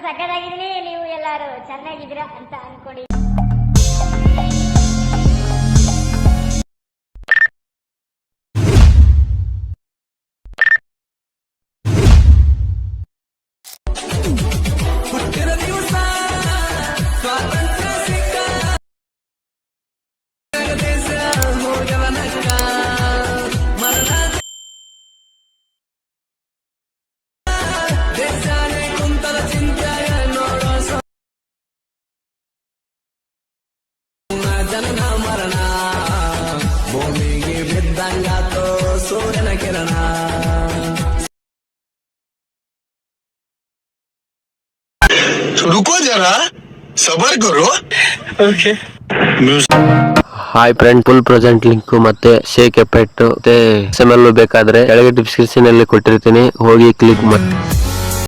ಸಕ್ಕತ್ತಾಗಿದ್ದೀನಿ, ನೀವು ಎಲ್ಲರೂ ಚೆನ್ನಾಗಿದ್ದೀರಾ ಅಂತ ಅನ್ಕೊಂಡು ಜನನ ಮರಣ ಭೂಮಿಗೆ ಬಿದ್ದಂಗಾತೋ ಸೂರ್ಯನ ಕಿರಣ. रुको जरा सबर करो. Okay. Hi friend, full present link ಮತ್ತೆ ಶೇಕ್ ಎಫೆಕ್ಟ್ ಮತ್ತೆ SML ಬೇಕಾದ್ರೆ ಕೆಳಗೆ ಡಿಸ್ಕ್ರಿಪ್ಷನ್ ಅಲ್ಲಿ ಕೊಟ್ಟಿರ್ತೀನಿ, ಹೋಗಿ ಕ್ಲಿಕ್ ಮಾಡಿ.